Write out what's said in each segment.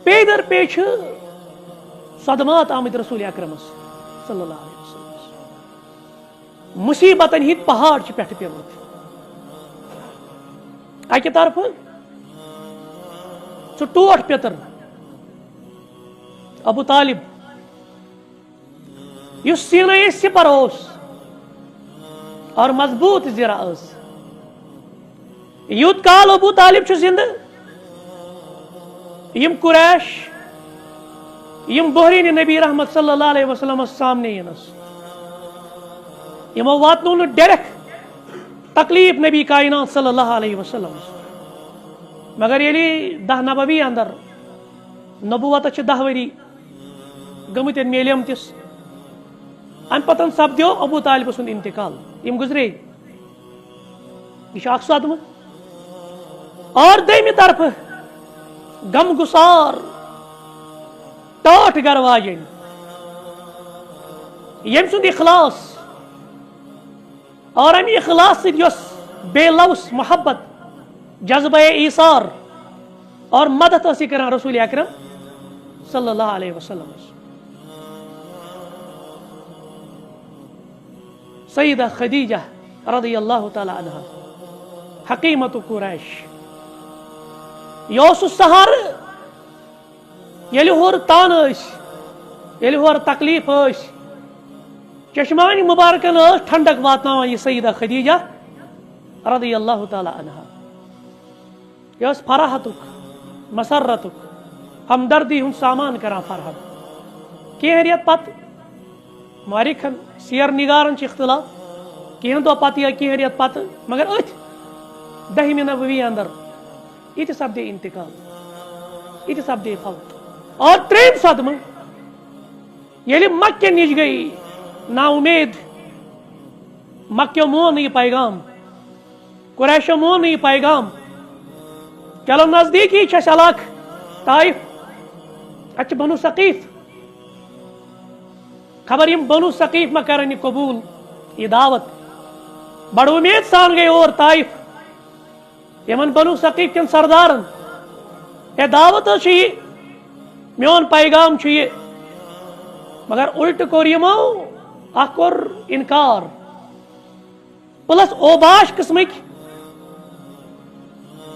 پے در پے صدمات آمد رسول اکرم صلی اللہ علیہ وسلم مصیبتن ہند پہاڑ پہ پیمت اکہ طرف سہ ٹوٹ پیتر ابو طالب اس سینہ سپر اور مضبوط زرا یوت کال ابو طالب زندہ یم قریش یم بحرین نبی رحمت صلی اللہ علیہ وسلم سامنے ینس یمو واتنو ڈائریکٹ تکلیف نبی کائنات صلی اللہ علیہ وسلم مگر یلی دہ نبوی اندر نبوت 10 وری گمت میلیم تس ام پتن سپدیو ابو طالب سند انتقال یم گزرے یہ صدمہ اور دویمہ طرف غم گسار ٹاٹ گر واجن یم سند اخلاص اور ام اخلاص یس بے لوس محبت جذبہ ایثار اور مدد اسی کران رسول اکرم صلی اللہ علیہ وسلم سیدہ خدیجہ رضی اللہ تعالی عنہ حکیمت قریش یہ سہار یل ہور تان یل ہور تکلیف چشمان مبارکن ٹھنڈک واتناوان یہ سیدہ خدیجہ رضی اللہ تعالی عنہ یہ فراحتک مسرتک ہمدردی ہند سامان کران فراہم کینہ ریت پتہ مارکن سیر نگارن اختلاف کینہ دہ پتہ یا کینہ ریت پتہ مگر ات 10 نبوی اندر یہ سپدے انتقال یہ سپدے فوت اور 3 صدمہ یل مکہ نش گئی نا امید مکہ مون یہ پیغام قریشو مون یہ پیغام چلو نزدیکی علاقہ طائف اچھا بنو ثقیف خبر یم بنو ثقیف ما کرن قبول یہ دعوت بڑ امید سان گئی اور طائف یمن بنو ثقیف کن سردارن یہ دعوت میون پیغام یہ مگر الٹ کور یمو کور انکار پلس اوباش قسمک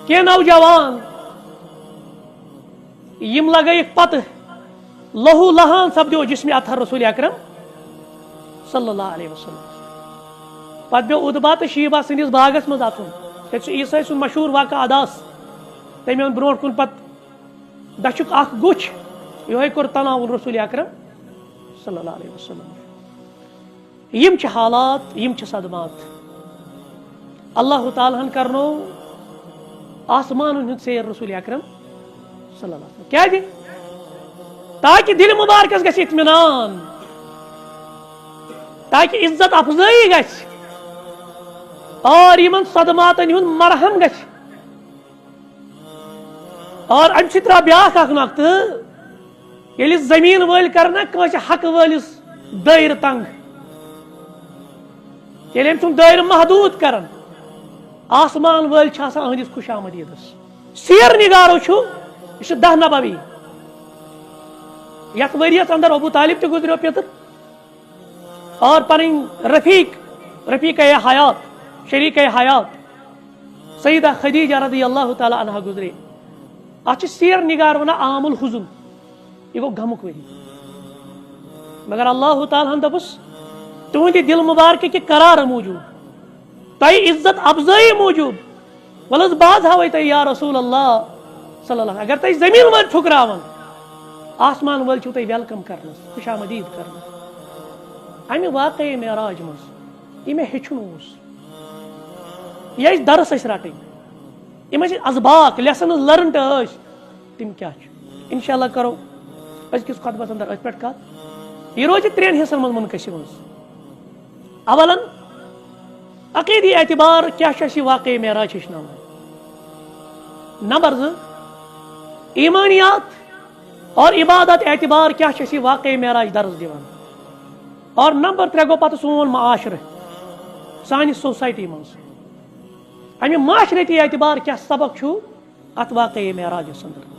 کی نوجوان یم لگائک پتہ لہو لہان سپدیو جسم اطہر رسول اکرم صلی اللہ علیہ وسلم پتہ پیو ادبا تو شیبہ سندس باغس مز اچن عیسائی سن مشہور واقع اداس تمہ برو کن پتہ دچک اخ گچھ یہ کور تناول رسول اکرم صلی اللہ علیہ وسلم یم حالات یم صدمات اللہ تعالیٰ ہن کرنو آسمان ہند سیر رسول اکرم صلی اللہ علیہ وسلم کیا جی تاکہ دل مبارکس گژھِ اطمینان تاکہ عزت افزائی گژھِ اور یمن صدماتن ہند مرہم گژھِ اور ام سۭتۍ بیاکھ اکھ نقطہ ییٚلہِ زمین وٲلۍ کرنا کٲنٛسہِ حق وٲلِس دٲیرٕ تنگ ییٚلہِ أمۍ سُنٛد دٲیرٕ محدوٗد کران آسمان وٲلۍ چھِ آسان أہنٛدِس خوش آمدیدس سیر نگارو چھُ یہ چھُ 10 نبوی یتھ ؤریس اندر ابو طالب تہ گزریو پیتر اور پنن رفیق حیات شریک حیات سیدہ خدیجہ رضی اللہ تعالی عنہ گزرے اتھ سیر نگار ونان عام الحزن یہ گو غمک وری مگر اللہ تعالیٰ ہن دپس تہندِ دل مبارک کہ قرار موجود تہ عزت افزائی موجود ولس باز ہاوے تہ یا رسول اللہ صلی اللہ اگر تہ زمین ول ٹھکراون آسمان ول چھو تہ ویلکم کرنس خوش آمدید کرنس امہ واقعی معراج مز یہ ہیچھن یہ درس رٹن یم اسباق لیسنز لرنڈ تم کیا انشاءاللہ کرو ازکس خطبس اندر ات پہ کت یہ روز 3 حصن من منقسم اولا عقیدی اعتبار کیا واقعی معراج ہیچھناون نمبر 2 ایمانیات اور عبادت اعتبار کیا واقعی معراج درس دیوان اور نمبر 3 گو پتہ سون معاشرہ سانی سوسائٹی مز امہ معاشرتی اعتبار کیا سبق چھو ات واقعی معراج اندر